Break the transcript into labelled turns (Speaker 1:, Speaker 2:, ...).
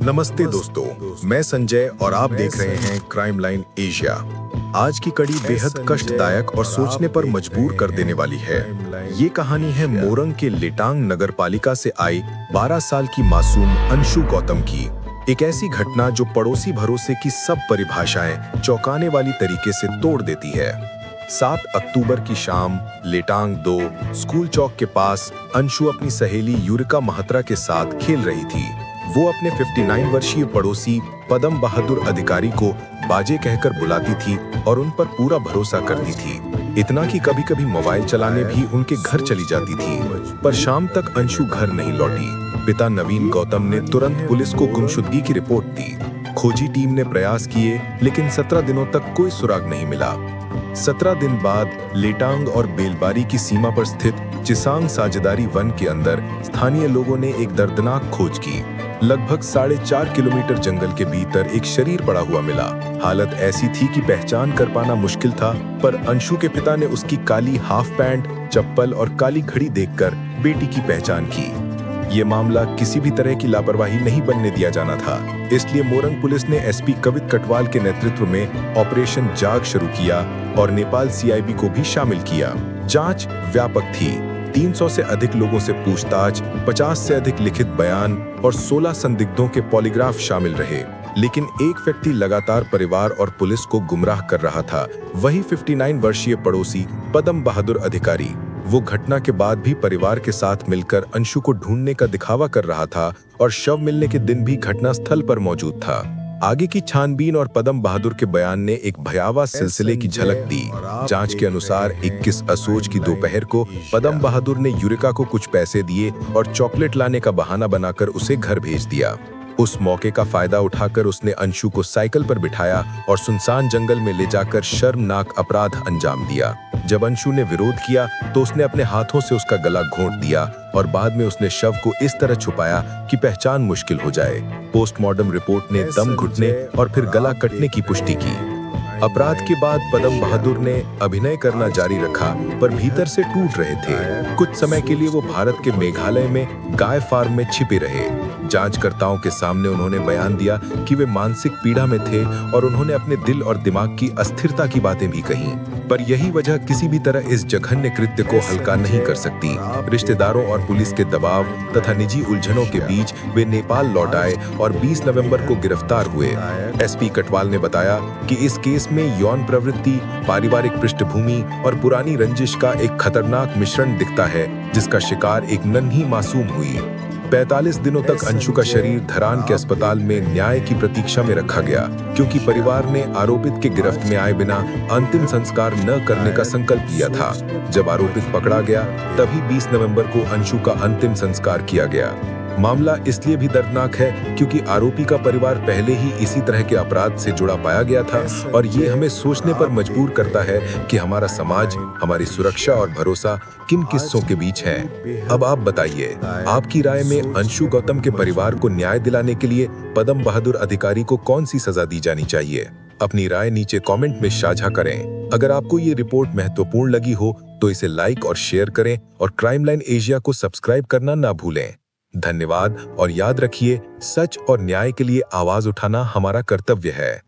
Speaker 1: नमस्ते दोस्तों, मैं संजय और आप देख रहे हैं क्राइम लाइन एशिया। आज की कड़ी बेहद कष्टदायक और सोचने पर मजबूर कर देने वाली है। ये कहानी है मोरंग के लेटांग नगर पालिका से आई 12 साल की मासूम अंशु गौतम की। एक ऐसी घटना जो पड़ोसी भरोसे की सब परिभाषाएं चौंकाने वाली तरीके से तोड़ देती है। 7 अक्टूबर की शाम लेटांग 2 स्कूल चौक के पास अंशु अपनी सहेली यूरिका महत्रा के साथ खेल रही थी। वो अपने 59 वर्षीय पड़ोसी पदम बहादुर अधिकारी को बाजे कहकर बुलाती थी और उन पर पूरा भरोसा करती थी। इतना कि कभी-कभी मोबाइल चलाने भी उनके घर चली जाती थी। पर शाम तक अंशु घर नहीं लौटी। पिता नवीन गौतम ने तुरंत पुलिस को गुमशुदगी की रिपोर्ट दी। खोजी टीम ने प्रयास किए, लेकिन 17 दिनों तक कोई सुराग नहीं मिला। 17 दिन बाद लेटांग और बेलबारी की सीमा पर स्थित चिसांग साझेदारी वन के अंदर स्थानीय लोगों ने एक दर्दनाक खोज की। लगभग 4.5 किलोमीटर जंगल के भीतर एक शरीर पड़ा हुआ मिला। हालत ऐसी थी कि पहचान कर पाना मुश्किल था, पर अंशु के पिता ने उसकी काली हाफ पैंट, चप्पल और काली घड़ी देखकर बेटी की पहचान की। ये मामला किसी भी तरह की लापरवाही नहीं बनने दिया जाना था, इसलिए मोरंग पुलिस ने एसपी कवित कटवाल के नेतृत्व में ऑपरेशन जाग शुरू किया और नेपाल सीआईबी को भी शामिल किया। जांच व्यापक थी। 300 से अधिक लोगों से पूछताछ, 50 से अधिक लिखित बयान और 16 संदिग्धों के पॉलीग्राफ शामिल रहे। लेकिन एक व्यक्ति लगातार परिवार और पुलिस को गुमराह कर रहा था, वही 59 वर्षीय पड़ोसी पदम बहादुर अधिकारी। वो घटना के बाद भी परिवार के साथ मिलकर अंशु को ढूंढने का दिखावा कर रहा था और शव मिलने के दिन भी घटना स्थल पर मौजूद था। आगे की छानबीन और पदम बहादुर के बयान ने एक भयावह सिलसिले की झलक दी। जांच के अनुसार 21 असोज की दोपहर को पदम बहादुर ने यूरिका को कुछ पैसे दिए और चॉकलेट लाने का बहाना बनाकर उसे घर भेज दिया। उस मौके का फायदा उठाकर उसने अंशु को साइकिल पर बिठाया और सुनसान जंगल में ले जाकर शर्मनाक अपराध अंजाम दिया। जब अंशु ने विरोध किया तो उसने अपने हाथों से उसका गला घोंट दिया और बाद में उसने शव को इस तरह छुपाया कि पहचान मुश्किल हो जाए। पोस्टमार्टम रिपोर्ट ने दम घुटने और फिर गला कटने की पुष्टि की। अपराध के बाद पदम बहादुर ने अभिनय करना जारी रखा, पर भीतर से टूट रहे थे। कुछ समय के लिए वो भारत के मेघालय में गाय फार्म में छिपे रहे। जांचकर्ताओं के सामने उन्होंने बयान दिया कि वे मानसिक पीड़ा में थे और उन्होंने अपने दिल और दिमाग की अस्थिरता की बातें भी कहीं। पर यही वजह किसी भी तरह इस जघन्य कृत्य को हल्का नहीं कर सकती। रिश्तेदारों और पुलिस के दबाव तथा निजी उलझनों के बीच वे नेपाल लौट आए और 20 नवंबर को गिरफ्तार हुए। एसपी कटवाल ने बताया कि इस केस में यौन प्रवृत्ति, पारिवारिक पृष्ठभूमि और पुरानी रंजिश का एक खतरनाक मिश्रण दिखता है, जिसका शिकार एक नन्ही मासूम हुई। 45 दिनों तक अंशु का शरीर धरान के अस्पताल में न्याय की प्रतीक्षा में रखा गया, क्योंकि परिवार ने आरोपित के गिरफ्त में आए बिना अंतिम संस्कार न करने का संकल्प लिया था। जब आरोपित पकड़ा गया, तभी 20 नवंबर को अंशु का अंतिम संस्कार किया गया। मामला इसलिए भी दर्दनाक है क्योंकि आरोपी का परिवार पहले ही इसी तरह के अपराध से जुड़ा पाया गया था, और ये हमें सोचने पर मजबूर करता है कि हमारा समाज, हमारी सुरक्षा और भरोसा किन किस्सों के बीच है। अब आप बताइए, आपकी राय में अंशु गौतम के परिवार को न्याय दिलाने के लिए पदम बहादुर अधिकारी को कौन सी सजा दी जानी चाहिए? अपनी राय नीचे कमेंट में साझा करें। अगर आपको ये रिपोर्ट महत्वपूर्ण लगी हो तो इसे लाइक और शेयर करें और क्राइम लाइन एशिया को सब्सक्राइब करना ना भूलें। धन्यवाद, और याद रखिए, सच और न्याय के लिए आवाज उठाना हमारा कर्तव्य है।